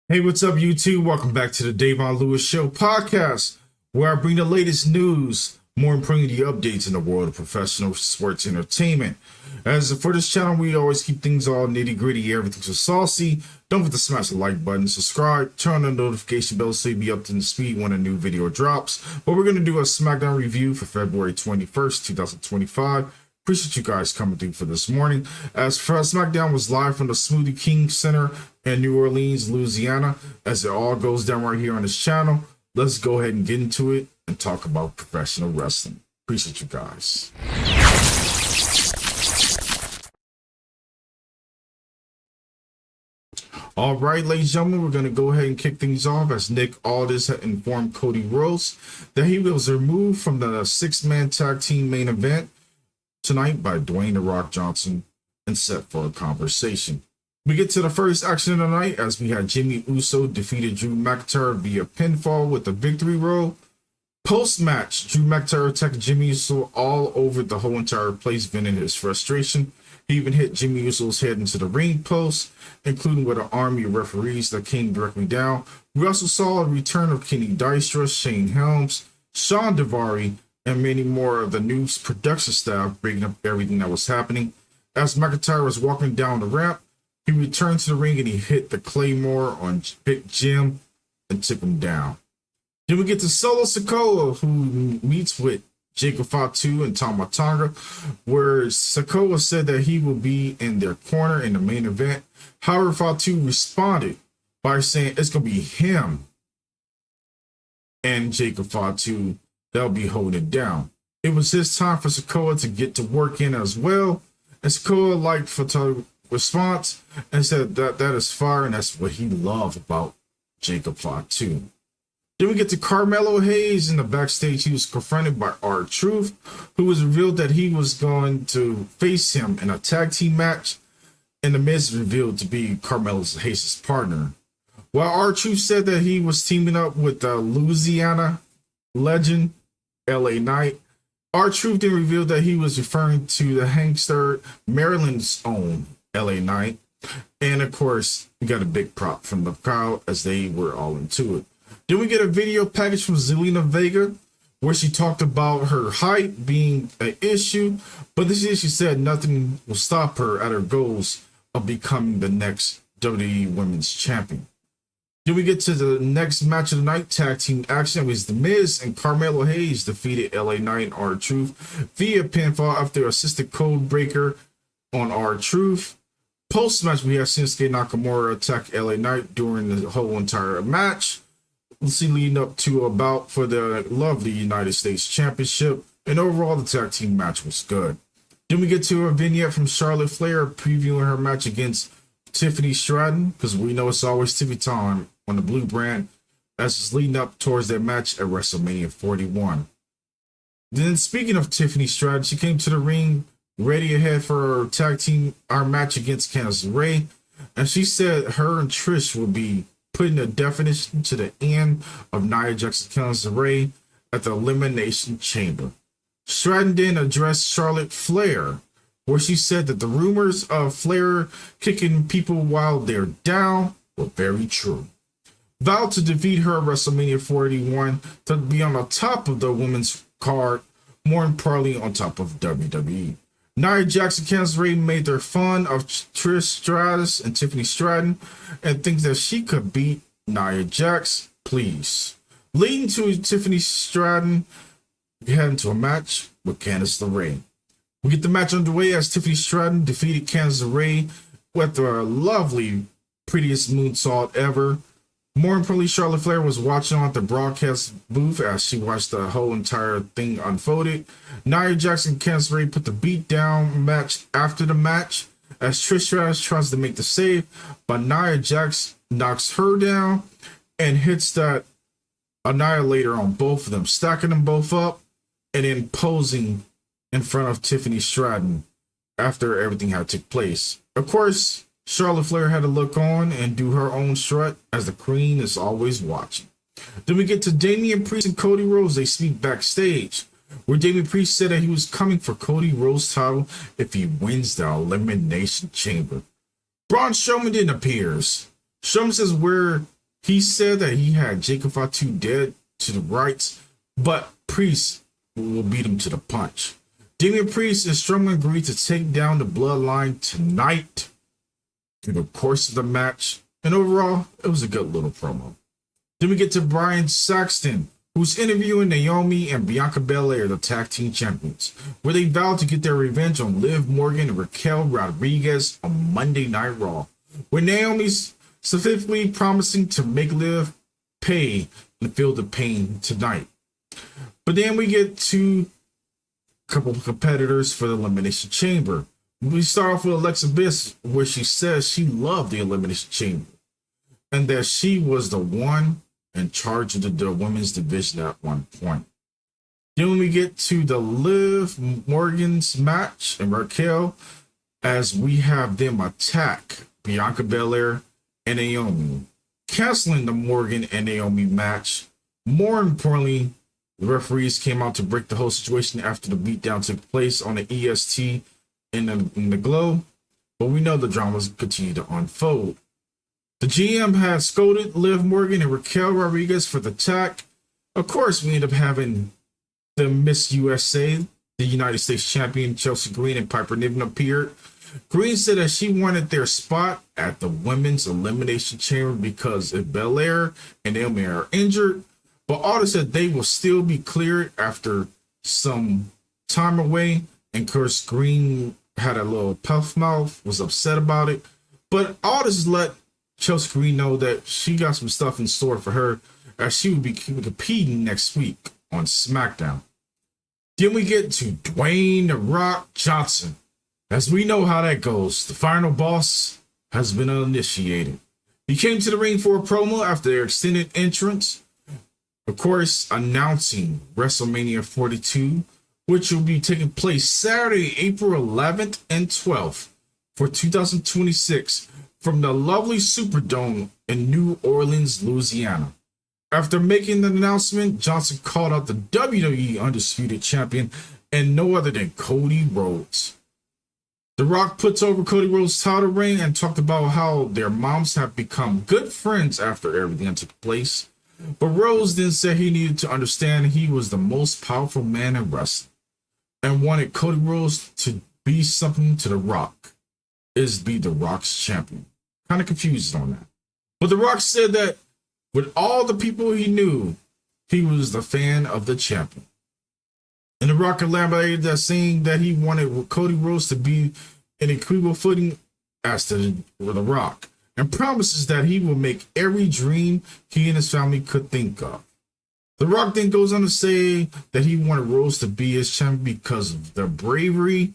Hey, what's up, YouTube? Welcome back to the DaVon Lewis Show podcast, where I bring the latest news, more importantly, the updates in the world of professional sports entertainment. As for this channel, we always keep things all nitty gritty, everything's so saucy. Don't forget to smash the like button, subscribe, turn on the notification bell so you'll be up to speed when a new video drops. But we're going to do a SmackDown review for February 21st, 2025. Appreciate you guys coming through for this morning. As for SmackDown was live from the Smoothie King Center in New Orleans, Louisiana. As it all goes down right here on this channel, let's go ahead and get into it and talk about professional wrestling. Appreciate you guys. All right, ladies and gentlemen, we're going to go ahead and kick things off as Nick Aldis had informed Cody Rhodes that he was removed from the six-man tag team main event tonight by Dwayne "The Rock" Johnson and set for a conversation. We get to the first action of the night as we had Jimmy Uso defeated Drew McIntyre via pinfall with the victory roll. Post-match, Drew McIntyre attacked Jimmy Uso all over the whole entire place, venting his frustration. He even hit Jimmy Uso's head into the ring post, including with an army of referees that came directly down. We also saw a return of Kenny Dystra, Shane Helms, Sean Daivari, and many more of the new production staff breaking up everything that was happening. As McIntyre was walking down the ramp, he returned to the ring and he hit the Claymore on Big Jim and took him down. Then we get to Solo Sikoa, who meets with Jacob Fatu and Tama Tonga, where Sikoa said that he will be in their corner in the main event. However, Fatu responded by saying it's going to be him and Jacob Fatu that'll be holding it down. It was his time for Sikoa to get to work in as well, and Sikoa liked Fatu's response and said that is fire, and that's what he loved about Jacob Fatu. Then we get to Carmelo Hayes in the backstage. He was confronted by R-Truth, who was revealed that he was going to face him in a tag team match, and the Miz revealed to be Carmelo Hayes' partner. While R-Truth said that he was teaming up with the Louisiana legend LA Knight, R-Truth then revealed that he was referring to the Hangster, Maryland's own LA Knight. And of course, we got a big prop from the crowd as they were all into it. Then we get a video package from Zelina Vega where she talked about her height being an issue, but this year she said nothing will stop her at her goals of becoming the next WWE Women's Champion. Then we get to the next match of the night, tag team action. It was The Miz and Carmelo Hayes defeated LA Knight and R-Truth via pinfall after assisted code breaker on R-Truth. Post-match, we have Shinsuke Nakamura attack LA Knight during the whole entire match. Let's see, leading up to a bout for the lovely United States Championship. And overall, the tag team match was good. Then we get to a vignette from Charlotte Flair previewing her match against Tiffany Stratton, because we know it's always Tiffany time on the blue brand, as it's leading up towards their match at WrestleMania 41. Then speaking of Tiffany Stratton, she came to the ring ready ahead for her tag team, our match against Candice LeRae, and she said her and Trish will be putting a definition to the end of Nia Jax and Candice LeRae at the Elimination Chamber. Stratton then addressed Charlotte Flair, where she said that the rumors of Flair kicking people while they're down were very true. Vowed to defeat her at WrestleMania 41 to be on the top of the women's card, more importantly on top of WWE. Nia Jax and Candice LeRae made their fun of Trish Stratus and Tiffany Stratton and thinks that she could beat Nia Jax, please. Leading to Tiffany Stratton heading to a match with Candice LeRae. We get the match underway as Tiffany Stratton defeated Candice LeRae with the lovely, prettiest moonsault ever. More importantly, Charlotte Flair was watching on the broadcast booth as she watched the whole entire thing unfolded. Nia Jax and Candice LeRae put the beat down match after the match as Trish Stratus tries to make the save, but Nia Jax knocks her down and hits that annihilator on both of them, stacking them both up and then posing in front of Tiffany Stratton after everything had took place. Of course, Charlotte Flair had to look on and do her own strut as the queen is always watching. Then we get to Damian Priest and Cody Rhodes. They speak backstage, where Damian Priest said that he was coming for Cody Rhodes' title if he wins the Elimination Chamber. Braun Strowman then appears. Strowman says where He said that he had Jacob Fatu dead to the rights, but Priest will beat him to the punch. Damian Priest and Strowman agreed to take down the Bloodline tonight through the course of the match, and overall, it was a good little promo. Then we get to Brian Saxton, who's interviewing Naomi and Bianca Belair, the tag team champions, where they vowed to get their revenge on Liv Morgan and Raquel Rodriguez on Monday Night Raw, where Naomi's specifically promising to make Liv pay and feel the pain tonight. But then we get to a couple of competitors for the Elimination Chamber. We start off with Alexa Bliss, where she says she loved the Elimination Chamber and that she was the one in charge of the women's division at one point. Then when we get to the Liv Morgan's match and Raquel, as we have them attack Bianca Belair and Naomi, canceling the Morgan and Naomi match. More importantly, the referees came out to break the whole situation after the beatdown took place on the EST in the Glow, but we know the dramas continue to unfold. The GM had scolded Liv Morgan and Raquel Rodriguez for the attack. Of course, we end up having the Miss USA, the United States champion Chelsea Green and Piper Niven appeared. Green said that she wanted their spot at the Women's Elimination Chamber because if Belair and Naomi are injured, but Alda said they will still be cleared after some time away. And of course, Green had a little puff mouth, was upset about it. But Alda let Chelsea Green know that she got some stuff in store for her as she will be competing next week on SmackDown. Then we get to Dwayne "The Rock" Johnson. As we know how that goes, the final boss has been initiated. He came to the ring for a promo after their extended entrance, of course, announcing WrestleMania 42, which will be taking place Saturday, April 11th and 12th for 2026 from the lovely Superdome in New Orleans, Louisiana. After making the announcement, Johnson called out the WWE Undisputed Champion and no other than Cody Rhodes. The Rock puts over Cody Rhodes' title reign and talked about how their moms have become good friends after everything that took place. But Rhodes then said he needed to understand he was the most powerful man in wrestling and wanted Cody Rhodes to be something to The Rock, is be The Rock's champion. Kind of confused on that. But The Rock said that with all the people he knew, he was the fan of the champion. And The Rock elaborated that saying that he wanted Cody Rhodes to be in equal footing as to The Rock, and promises that he will make every dream he and his family could think of. The Rock then goes on to say that he wanted Rhodes to be his champion because of the bravery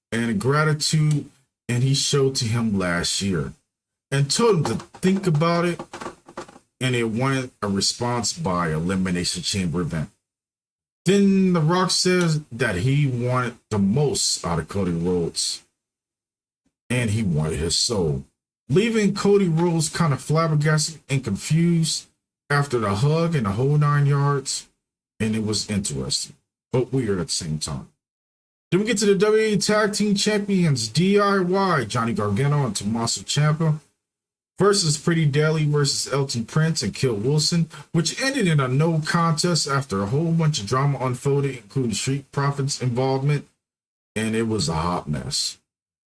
and gratitude and he showed to him last year, and told him to think about it, and it wanted a response by Elimination Chamber event. Then The Rock says that he wanted the most out of Cody Rhodes, and he wanted his soul, leaving Cody Rhodes kind of flabbergasted and confused after the hug and the whole 9 yards, and it was interesting, but weird at the same time. Then we get to the WWE Tag Team Champions DIY, Johnny Gargano and Tommaso Ciampa, versus Pretty Deadly versus Elton Prince and Kill Wilson, which ended in a no contest after a whole bunch of drama unfolded, including Street Profits' involvement, and it was a hot mess.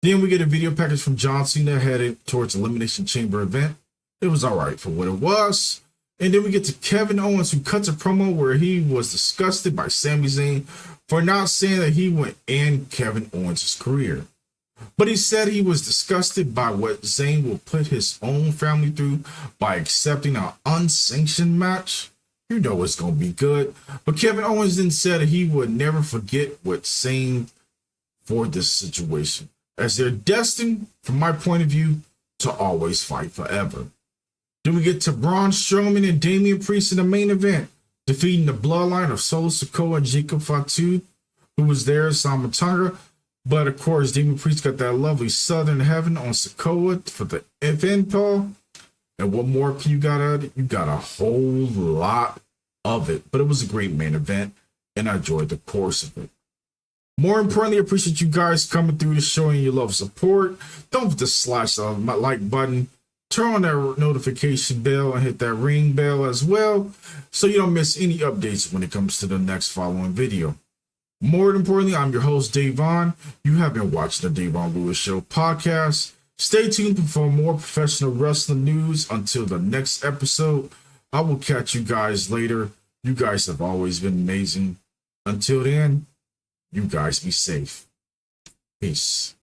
Then we get a video package from John Cena headed towards Elimination Chamber event. It was alright for what it was. And then we get to Kevin Owens, who cuts a promo where he was disgusted by Sami Zayn for not saying that he would end Kevin Owens' career. But he said he was disgusted by what Zayn will put his own family through by accepting an unsanctioned match. You know it's going to be good. But Kevin Owens then said he would never forget what Zayn for this situation, as they're destined, from my point of view, to always fight forever. Then we get to Braun Strowman and Damian Priest in the main event, defeating the bloodline of Solo Sikoa and Jacob Fatu, who was there, Tama Tonga. But of course, Damian Priest got that lovely Southern Heaven on Sikoa for the FN Paul. And what more can you got out of it? You got a whole lot of it. But it was a great main event, and I enjoyed the course of it. More importantly, I appreciate you guys coming through the show and your love support. Don't forget to slash the like button turn on that notification bell and hit that ring bell as well so you don't miss any updates when it comes to the next following video. More importantly, I'm your host, DaVon. You have been watching the DaVon Lewis Show podcast. Stay tuned for more professional wrestling news. Until the next episode, I will catch you guys later. You guys have always been amazing. Until then, you guys be safe. Peace.